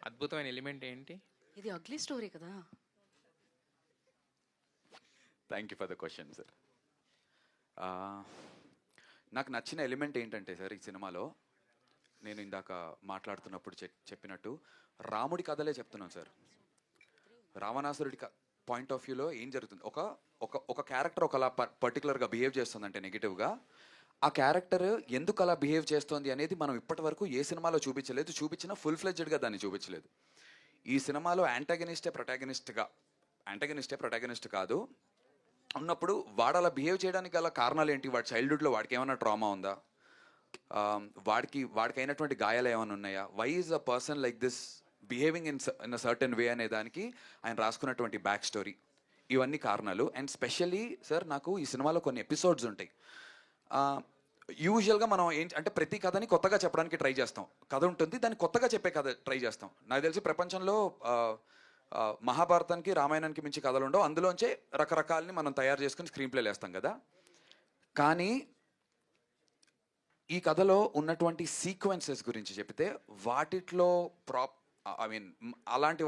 అద్భుతమైన ఎలిమెంట్ ఏంటి? ఇది అగ్లీ స్టోరీ కదా. Thank you for the question sir. నాకు నచ్చిన ఎలిమెంట్ ఏంటంటే సార్, ఈ సినిమాలో నేను ఇందాక మాట్లాడుతున్నప్పుడు చెప్పినట్టు రాముడి కథలే చెప్తున్నాను సార్. రావణాసురుడి పాయింట్ ఆఫ్ వ్యూలో ఏం జరుగుతుంది, ఒక ఒక ఒక క్యారెక్టర్ ఒకలా పర్టికులర్గా బిహేవ్ చేస్తుందంటే నెగిటివ్గా, ఆ క్యారెక్టర్ ఎందుకు అలా బిహేవ్ చేస్తుంది అనేది మనం ఇప్పటి వరకు ఏ సినిమాలో చూపించలేదు, చూపించినా ఫుల్ ఫ్లెడ్జ్డ్గా దాన్ని చూపించలేదు. ఈ సినిమాలో యాంటాగనిస్టే ప్రొటాగనిస్ట్ కాదు ఉన్నప్పుడు వాడు అలా బిహేవ్ చేయడానికి గల కారణాలు ఏంటి, వాడి చైల్డ్హుడ్లో వాడికి ఏమైనా ట్రామా ఉందా, వాడికి అయినటువంటి గాయాలు ఏమైనా ఉన్నాయా, why is a person like this behaving in a certain way అనే దానికి ఆయన రాసుకున్నటువంటి బ్యాక్ స్టోరీ, ఇవన్నీ కారణాలు. అండ్ స్పెషల్లీ సార్ నాకు ఈ సినిమాలో కొన్ని ఎపిసోడ్స్ ఉంటాయి. యూజువల్గా మనం అంటే ప్రతి కథని కొత్తగా చెప్పడానికి ట్రై చేస్తాం, కథ ఉంటుంది దాన్ని కొత్తగా చెప్పే కథ ట్రై చేస్తాం. నాకు తెలిసి ప్రపంచంలో మహాభారతానికి రామాయణానికి మించి కథలు ఉండవు, అందులోంచే రకరకాలని మనం తయారు చేసుకుని స్క్రీన్ ప్లేలు వేస్తాం కదా. కానీ ఈ కథలో ఉన్నటువంటి సీక్వెన్సెస్ గురించి చెప్తే వాటిట్లో అలాంటి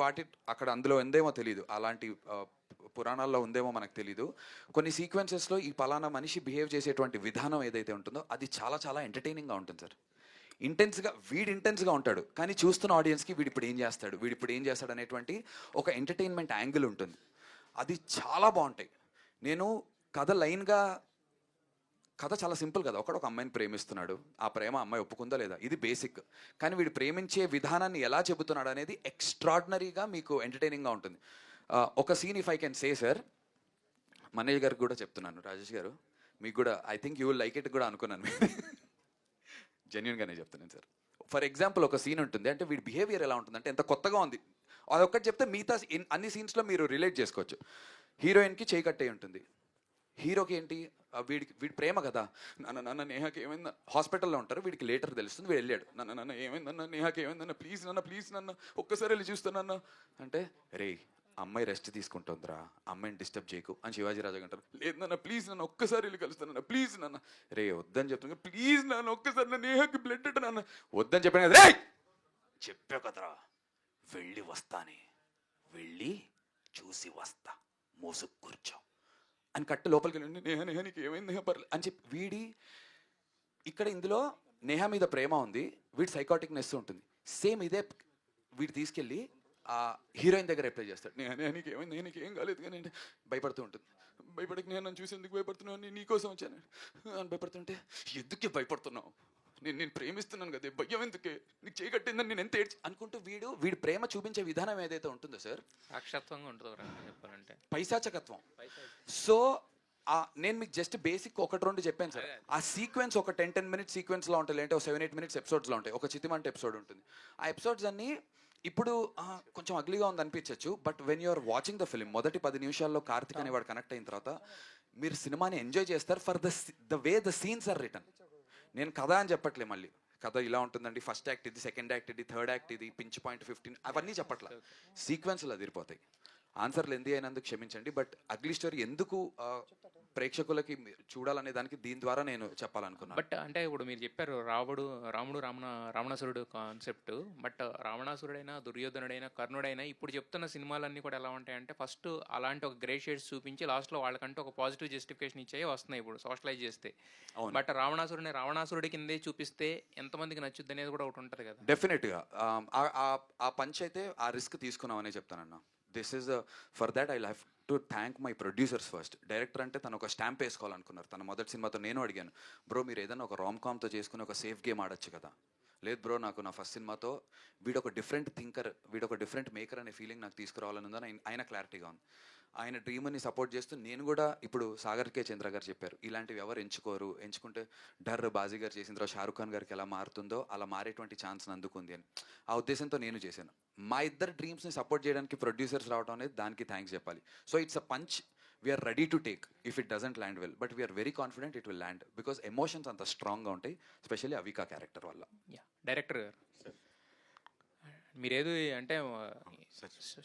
అక్కడ అందులో ఉందేమో తెలీదు, అలాంటి పురాణాల్లో ఉందేమో మనకు తెలీదు. కొన్ని సీక్వెన్సెస్లో ఈ పలానా మనిషి బిహేవ్ చేసేటువంటి విధానం ఏదైతే ఉంటుందో అది చాలా చాలా ఎంటర్టైనింగ్గా ఉంటుంది సార్. ఇంటెన్స్గా ఉంటాడు, కానీ చూస్తున్న ఆడియన్స్కి వీడిప్పుడు ఏం చేస్తాడు అనేటువంటి ఒక ఎంటర్టైన్మెంట్ యాంగిల్ ఉంటుంది. అది చాలా బాగుంటాయి. నేను కథ చాలా సింపుల్ కదా, ఒక అమ్మాయిని ప్రేమిస్తున్నాడు, ఆ ప్రేమ అమ్మాయి ఒప్పుకుందా లేదా, ఇది బేసిక్. కానీ వీడు ప్రేమించే విధానాన్ని ఎలా చెబుతున్నాడు అనేది ఎక్స్ట్రాడినరీగా మీకు ఎంటర్టైనింగ్గా ఉంటుంది. ఒక scene if I can say sir, Manish గారికి కూడా చెప్తున్నాను, రాజేష్ గారు మీకు కూడా I think you will like it కూడా అనుకున్నాను, జెన్యున్గానే చెప్తున్నాను సార్. ఫర్ ఎగ్జాంపుల్ ఒక సీన్ ఉంటుంది, అంటే వీడి బిహేవియర్ ఎలా ఉంటుందంటే ఎంత కొత్తగా ఉంది, అదొక్కటి చెప్తే మిగతా అన్ని సీన్స్లో మీరు రిలేట్ చేసుకోవచ్చు. హీరోయిన్కి చేయి కట్టే ఉంటుంది, హీరోకి ఏంటి వీడి ప్రేమ కదా, నన్ను నేహాకి ఏమైందా, హాస్పిటల్లో ఉంటారు, వీడికి లేటర్ తెలుస్తుంది, వీడు వెళ్ళాడు, నన్ను ఏమైందన్న నేహాకి ఏమైందన్న ప్లీజ్ నన్ను ఒక్కసారి వెళ్ళి చూస్తానన్న అంటే, రే అమ్మాయి రెస్ట్ తీసుకుంటుందిరా, అమ్మాయిని డిస్టర్బ్ చేయకు అని శివాజీ రాజా అంటారు. లేదు నన్ను ప్లీజ్ నన్ను ఒక్కసారి వెళ్ళి కలుస్తానన్న, ప్లీజ్ నన్ను, రే వద్దని చెప్తున్నా, ప్లీజ్ నన్ను ఒక్కసారి నన్ను నేహాకి బ్లడ్ అంటే నన్ను వద్దని చెప్పాను కదా, రే చెప్పా కదరా వెళ్ళి వస్తానే, వెళ్ళి చూసి వస్తా, మోసుకు కూర్చో అని కట్టు లోపలికి వెళ్ళండి, నేహ నీకు ఏమైంది నేహ పర్లేదు అని చెప్పి ఇక్కడ ఇందులో నేహ మీద ప్రేమ ఉంది, వీడి సైకాటిక్నెస్ ఉంటుంది. సేమ్ ఇదే వీడు తీసుకెళ్ళి ఆ హీరోయిన్ దగ్గర అప్లై చేస్తాడు. నేహ నీకు ఏమైంది, నీకు ఏం కాలేదు కానీ అంటే భయపడుతూ ఉంటుంది. భయపడక నేను నన్ను చూసి ఎందుకు భయపడుతున్నావు, నేను నీకోసం వచ్చాను అని భయపడుతుంటే, ఎందుకే భయపడుతున్నావు, నేను ప్రేమిస్తున్నాను కదా, భయం ఎందుకే, నీకు చేయి కట్టిందని నేను ఎంత ఏడ్చి అనుకుంటూ వీడి ప్రేమ చూపించే విధానం ఏదైతే ఉంటుందో సార్, సాక్షాత్వంగా ఉంటుంది చెప్పాలంటే, పైశాచకత్వం. సో నేను మీకు జస్ట్ బేసిక్ 1-2 చెప్పాను సార్. ఆ సీక్వెన్స్ ఒక 10 మినిట్స్ సీక్వెన్స్లో ఉంటాయి, అంటే ఒక 7-8 మినిట్స్ ఎపిసోడ్స్లో ఉంటాయి. ఒక చితిమంట ఎపిసోడ్ ఉంటుంది. ఆ ఎపిసోడ్స్ అన్నీ ఇప్పుడు కొంచెం అగ్లీగా ఉంది అనిపించవచ్చు, but when you're watching the film మొదటి 10 నిమిషాల్లో కార్తిక్ అనేవాడు కనెక్ట్ అయిన తర్వాత మీరు సినిమాని ఎంజాయ్ చేస్తారు for the way the scenes are written. నేను కథ అని చెప్పట్లే, మళ్ళీ కథ ఇలా ఉంటుందండి, ఫస్ట్ యాక్ట్ ఇది, సెకండ్ యాక్ట్ ఇది, థర్డ్ యాక్ట్ ఇది, పించ్ పాయింట్ 15 అవన్నీ చెప్పట్లా, సీక్వెన్స్లు అదిరిపోతాయి. ఆన్సర్లు ఎందు అయినందుకు క్షమించండి, బట్ అగ్లీ స్టోరీ ఎందుకు ప్రేక్షకులకి చూడాలనే దానికి దీని ద్వారా నేను చెప్పాలనుకున్నాను. బట్ అంటే ఇప్పుడు మీరు చెప్పారు రాముడు రావణాసురుడు కాన్సెప్ట్, బట్ రావణాసురుడైనా, దుర్యోధనుడైనా, కర్ణుడైనా ఇప్పుడు చెప్తున్న సినిమాలన్నీ కూడా ఎలా ఉంటాయంటే, ఫస్ట్ అలాంటి ఒక గ్రే షేడ్స్ చూపించి లాస్ట్లో వాళ్ళకంటే ఒక పాజిటివ్ జస్టిఫికేషన్ ఇచ్చాయి వస్తున్నాయి ఇప్పుడు సోషలైజ్ చేస్తే. బట్ రావణాసురుడి కిందే చూపిస్తే ఎంతమందికి నచ్చుద్ది అనేది కూడా ఒకటి ఉంటుంది కదా. డెఫినెట్గా ఆ పంచ్ అయితే ఆ రిస్క్ తీసుకున్నామనే చెప్తానన్నా. For that I have to thank my producers first. Director అంటే తను ఒక స్టాంప్ వేసుకోవాలనుకున్నారు. తన మొదటి సినిమాతో నేను అడిగాను, బ్రో మీరు ఏదైనా ఒక రామ్ కామ్తో చేసుకుని ఒక సేఫ్ గేమ్ ఆడొచ్చు కదా. లేదు బ్రో, నాకు నా ఫస్ట్ సినిమాతో వీడు ఒక డిఫరెంట్ థింకర్, వీడు ఒక డిఫరెంట్ మేకర్ అనే ఫీలింగ్ నాకు తీసుకురావాలని ఉందని ఆయన క్లారిటీగా ఉంది. ఆయన డ్రీమ్ని సపోర్ట్ చేస్తూ నేను కూడా ఇప్పుడు సాగర్ కే చంద్ర గారు చెప్పారు, ఇలాంటివి ఎవరు ఎంచుకుంటే బాజీ గారు చేసిన తర్వాత షారుఖ్ ఖాన్ గారికి ఎలా మారుతుందో అలా మారేటువంటి ఛాన్స్ అందుకుంది అని ఆ ఉద్దేశంతో నేను చేశాను. మా ఇద్దరు డ్రీమ్స్ని సపోర్ట్ చేయడానికి ప్రొడ్యూసర్స్ రావడం అనేది దానికి థ్యాంక్స్ చెప్పాలి. So it's a punch we're ready to take if it doesn't land well, but we're very confident it will land because emotions అంత స్ట్రాంగ్గా ఉంటాయి, స్పెషల్లీ అవికా క్యారెక్టర్ వల్ల. డైరెక్టర్ గారు మీరేదో అంటే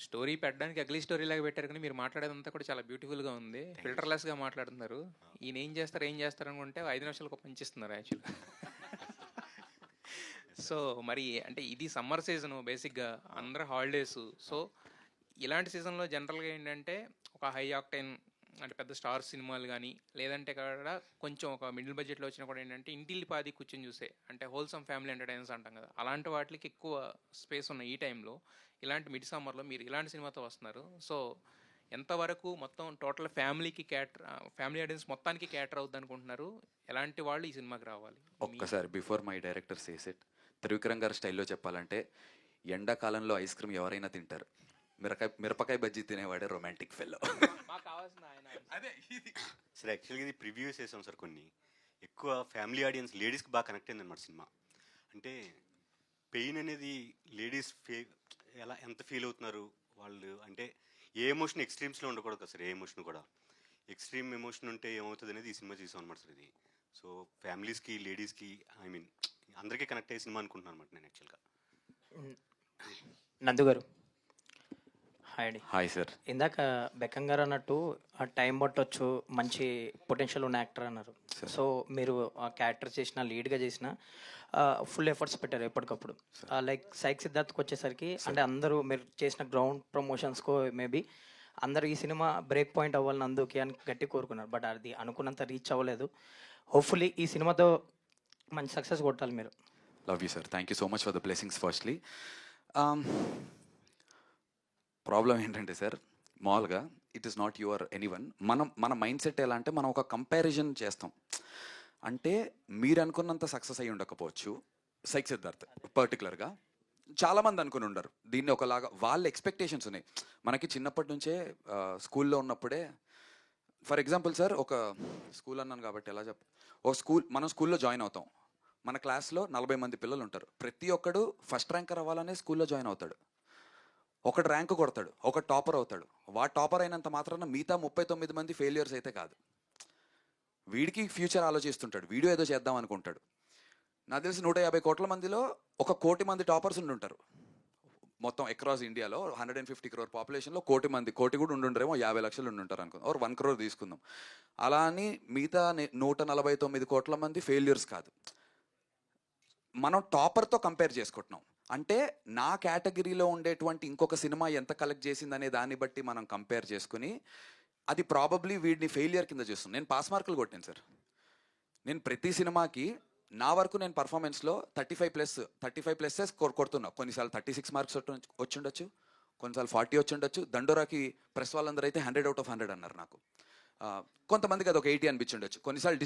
స్టోరీ పెట్టడానికి అగ్లీ స్టోరీ లాగా పెట్టారు, కానీ మీరు మాట్లాడేదంతా కూడా చాలా బ్యూటిఫుల్గా ఉంది, ఫిల్టర్లెస్గా మాట్లాడుతున్నారు. ఈయన ఏం చేస్తారు అనుకుంటే 5 నిమిషాలకు పంచిస్తున్నారు యాక్చువల్గా. సో మరి అంటే ఇది సమ్మర్ సీజన్ బేసిక్గా అందరు హాలిడేస్. సో ఇలాంటి సీజన్లో జనరల్గా ఏంటంటే ఒక హై ఆక్టైన్ అంటే పెద్ద స్టార్ సినిమాలు కానీ లేదంటే కూడా కొంచెం ఒక మిడిల్ బడ్జెట్లో వచ్చినా కూడా ఏంటంటే ఇంటిల్లిపాది కూర్చొని చూసే అంటే హోల్సమ్ ఫ్యామిలీ ఎంటర్టైనర్స్ అంటాం కదా, అలాంటి వాటికి ఎక్కువ స్పేస్ ఉన్న ఈ టైంలో ఇలాంటి మిడ్ సమ్మర్లో మీరు ఇలాంటి సినిమాతో వస్తున్నారు. సో ఎంతవరకు మొత్తం టోటల్ ఫ్యామిలీకి ఫ్యామిలీ ఆడియన్స్ మొత్తానికి క్యాటర్ అవుద్ది అనుకుంటున్నారు? ఎలాంటి వాళ్ళు ఈ సినిమాకి రావాలి? ఒక్కసారి before my director says it, Trivikram గారి స్టైల్లో చెప్పాలంటే ఎండాకాలంలో ఐస్ క్రీమ్ ఎవరైనా తింటారు, మిరపకాయ బజ్జీ తినేవాడే రొమాంటిక్ ఫెల్లో. మాకు కావాల్సిన ఆయన అదే సార్ యాక్చువల్గా ఇది ప్రివ్యూస్ చేసాం సార్. కొన్ని ఎక్కువ ఫ్యామిలీ ఆడియన్స్ లేడీస్కి బాగా కనెక్ట్ అయింది అనమాట సినిమా. అంటే పెయిన్ అనేది లేడీస్ ఎంత ఫీల్ అవుతున్నారు వాళ్ళు, అంటే ఏ ఎమోషన్ ఎక్స్ట్రీమ్స్లో ఉండకూడదు కదా సార్. ఏ ఎమోషన్ కూడా ఎక్స్ట్రీమ్ ఎమోషన్ ఉంటే ఏమవుతుంది అనేది ఈ సినిమా చూసాం అనమాట సార్. ఇది సో ఫ్యామిలీస్కి లేడీస్కి ఐ మీన్ అందరికీ కనెక్ట్ అయ్యే సినిమా అనుకుంటున్నాను అనమాట నేను యాక్చువల్గా. నందు గారు హాయ్ అండి. Hi sir. ఇందాక బెక్కం గారు అన్నట్టు ఆ టైం పట్టొచ్చు, మంచి పొటెన్షియల్ ఉన్న యాక్టర్ అన్నారు. సో మీరు ఆ క్యారెక్టర్ చేసిన లీడ్గా చేసిన ఫుల్ ఎఫర్ట్స్ పెట్టారు ఎప్పటికప్పుడు. లైక్ సైక్ సిద్ధార్థ్కి వచ్చేసరికి అంటే అందరూ మీరు చేసిన గ్రౌండ్ ప్రమోషన్స్కో మేబీ అందరూ ఈ సినిమా బ్రేక్ పాయింట్ అవ్వాలని అందుకే అని గట్టి కోరుకున్నారు. బట్ అది అనుకున్నంత రీచ్ అవ్వలేదు. హోప్ఫుల్లీ ఈ సినిమాతో మంచి సక్సెస్ కొట్టాలి మీరు. Love you sir, thank you so much for the blessings firstly. Problem ఏంటంటే సార్, మామూలుగా it is not your anyone. మన మైండ్ సెట్ ఎలా అంటే మనం ఒక కంపారిజన్ చేస్తాం. అంటే మీరు అనుకున్నంత సక్సెస్ అయ్యి ఉండకపోవచ్చు సైక్ సిద్ధార్థ్ పర్టికులర్గా, చాలామంది అనుకుని ఉండరు దీన్ని ఒకలాగా. వాళ్ళ ఎక్స్పెక్టేషన్స్ ఉన్నాయి. మనకి చిన్నప్పటి నుంచే స్కూల్లో ఉన్నప్పుడే, ఫర్ ఎగ్జాంపుల్ సార్, ఒక స్కూల్ అన్నాను కాబట్టి ఎలా మనం స్కూల్లో జాయిన్ అవుతాం. మన క్లాస్లో 40 మంది పిల్లలు ఉంటారు. ప్రతి ఒక్కడు ఫస్ట్ ర్యాంకర్ అవ్వాలనే స్కూల్లో జాయిన్ అవుతాడు. ఒకటి ర్యాంకు కొడతాడు, ఒక టాపర్ అవుతాడు. టాపర్ అయినంత మాత్రాన మిగతా 39 మంది ఫెయిలియర్స్ అయితే కాదు. వీడికి ఫ్యూచర్ ఆలోచిస్తుంటాడు, వీడు ఏదో చేద్దాం అనుకుంటాడు. నాకు తెలిసి 150 కోట్ల మందిలో 1 కోటి మంది టాపర్స్ ఉంటారు మొత్తం అక్రాస్ ఇండియాలో. 150 crore పాపులేషన్లో కోటి కూడా ఉండుంటారేమో, 50 లక్షలు ఉండుంటారు అనుకుందాం, ఒక 1 crore తీసుకుందాం. అలా అని మిగతా 149 కోట్ల మంది ఫెయిల్యూర్స్ కాదు. మనం టాపర్తో కంపేర్ చేసుకుంటున్నాం. అంటే నా కేటగిరీలో ఉండేటువంటి ఇంకొక సినిమా ఎంత కలెక్ట్ చేసిందనే దాన్ని బట్టి మనం కంపేర్ చేసుకుని అది ప్రాబబ్లీ వీడిని ఫెయిలియర్ కింద చేస్తున్నాను. నేను పాస్ మార్కులు కొట్టాను సార్. నేను ప్రతి సినిమాకి నా వరకు నేను పర్ఫార్మెన్స్లో 35+ కొడుతున్నా. కొన్నిసార్లు 36 మార్క్స్ వచ్చి ఉండొచ్చు, కొన్నిసార్లు 40 వచ్చి ఉండొచ్చు. దండోరాకి ప్రెస్ వాళ్ళందరూ అయితే 100 out of 100 అన్నారు నాకు. కొంతమందికి అది ఒక 80 అనిపించుండొచ్చు. కొన్నిసార్లు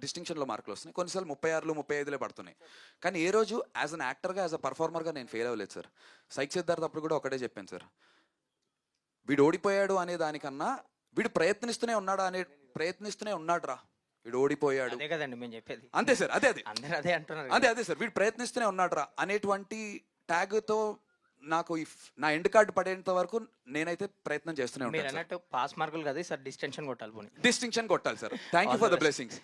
డిస్టింక్షన్లో మార్కులు వస్తున్నాయి, కొన్నిసార్లు 36, 35 పడుతున్నాయి. కానీ ఏ రోజు యాజ్ అన్ యాక్టర్గా, యాజ్ అ పర్ఫార్మర్గా నేను ఫెయిల్ అవ్వలేదు సార్. సైక్ సిద్ధార్థ్ అప్పుడు కూడా ఒకటే చెప్పాను సార్, వీడు ఓడిపోయాడు అనే దానికన్నా వీడు ప్రయత్నిస్తూనే ఉన్నాడు రా. వీడు ఓడిపోయాడు అదే కదండి మేము చెప్పేది. అంతే సార్, అదే అందరూ అదే అంటున్నారు. అదే సార్, వీడు ప్రయత్నిస్తూనే ఉన్నాడు రా అనేటువంటి ట్యాగ్తో నాకు నా ఎండ్ కార్డు పడేంత వరకు నేనైతే ప్రయత్నం చేస్తూనే మీరు ఉంటాను. అన్నట్టు పాస్ మార్కులు కదా సార్, డిస్టింక్షన్ కొట్టాలి. పోనీ డిస్టింక్షన్ కొట్టాలి sir. Thank you for the blessings.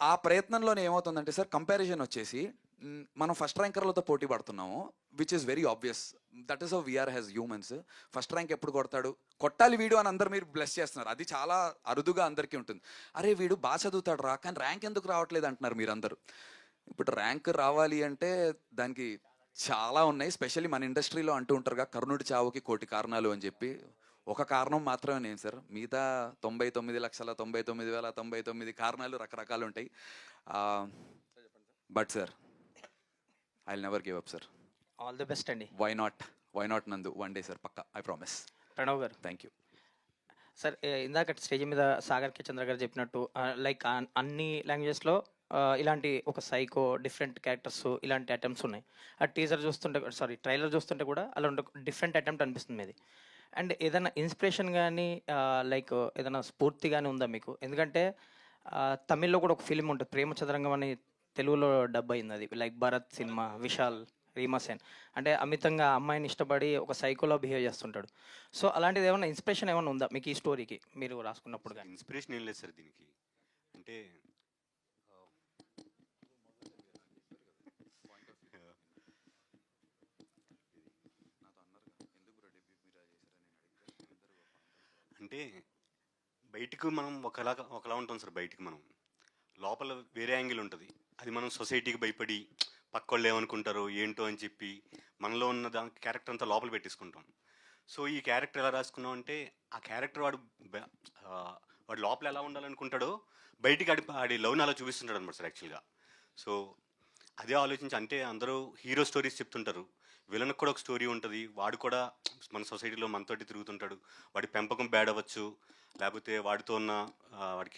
ఆ ప్రయత్నంలోనే ఏమవుతుందంటే సార్, కంపారిజన్ వచ్చేసి మనం ఫస్ట్ ర్యాంకర్లతో పోటీ పడుతున్నాము, which is very obvious. That is how we are has humans. First rank ఎప్పుడు కొట్టాలి వీడు అని అందరు మీరు బ్లెస్ చేస్తున్నారు. అది చాలా అరుదుగా అందరికీ ఉంటుంది. అరే వీడు బాగా చదువుతాడు రా, కానీ ర్యాంక్ ఎందుకు రావట్లేదు అంటున్నారు మీరందరూ. ఇప్పుడు ర్యాంక్ రావాలి అంటే దానికి చాలా ఉన్నాయి. స్పెషల్లీ మన ఇండస్ట్రీలో అంటూ ఉంటారుగా, కర్ణుడి చావుకి 1,00,00,000 కారణాలు అని చెప్పి. ఒక కారణం మాత్రమే నేను సార్, మిగతా 99,99,099 కారణాలు రకరకాలు ఉంటాయి. But sir I will never give up sir. All the best అండి. Why not Nandu, one day sir పక్కా, ఐ ప్రామిస్. ప్రణవ్ గారు థ్యాంక్ యూ సార్. ఇందాక స్టేజ్ మీద సాగర్ కే చంద్ర గారు చెప్పినట్టు లైక్ అన్ని లాంగ్వేజెస్లో ఇలాంటి ఒక సైకో డిఫరెంట్ క్యారెక్టర్స్ ఇలాంటి అటెంప్ట్స్ ఉన్నాయి. ఆ ట్రైలర్ చూస్తుంటే కూడా అలా డిఫరెంట్ అటెంప్ట్ అనిపిస్తుంది మీది. అండ్ ఏదైనా ఇన్స్పిరేషన్ కానీ లైక్ ఏదైనా స్ఫూర్తి కానీ ఉందా మీకు? ఎందుకంటే తమిళ్లో కూడా ఒక ఫిలిం ఉంటుంది ప్రేమ చదరంగం అని, తెలుగులో డబ్ అయింది అది. Like Bharat cinema, Vishal, Reema Sen. అంటే అమితంగా అమ్మాయిని ఇష్టపడి ఒక సైకోలో బిహేవ్ చేస్తుంటాడు. సో అలాంటిది ఏమైనా ఇన్స్పిరేషన్ ఏమైనా ఉందా మీకు ఈ స్టోరీకి మీరు రాసుకున్నప్పుడు? కానీ ఇన్స్పిరేషన్ ఏం లేదు సార్ దీనికి. అంటే అంటే బయటకు మనం ఒకలా ఉంటాం సార్. బయటికి మనం లోపల వేరే యాంగిల్ ఉంటుంది. అది మనం సొసైటీకి భయపడి పక్కోళ్ళు ఏమనుకుంటారో ఏంటో అని చెప్పి మనలో ఉన్న క్యారెక్టర్ అంతా లోపల పెట్టేసుకుంటాం. సో ఈ క్యారెక్టర్ ఎలా రాసుకున్నాం అంటే ఆ క్యారెక్టర్ వాడు లోపల ఎలా ఉండాలనుకుంటాడో బయటికి ఆడి లవ్ని అలా చూపిస్తుంటాడు అనమాట సార్ యాక్చువల్గా. సో అదే ఆలోచించి, అంటే అందరూ హీరో స్టోరీస్ చెప్తుంటారు, విలన్కి కూడా ఒక స్టోరీ ఉంటుంది. వాడు కూడా మన సొసైటీలో మనతోటి తిరుగుతుంటాడు. వాడి పెంపకం బ్యాడ్ అవ్వచ్చు, లేకపోతే వాడితో ఉన్న వాడికి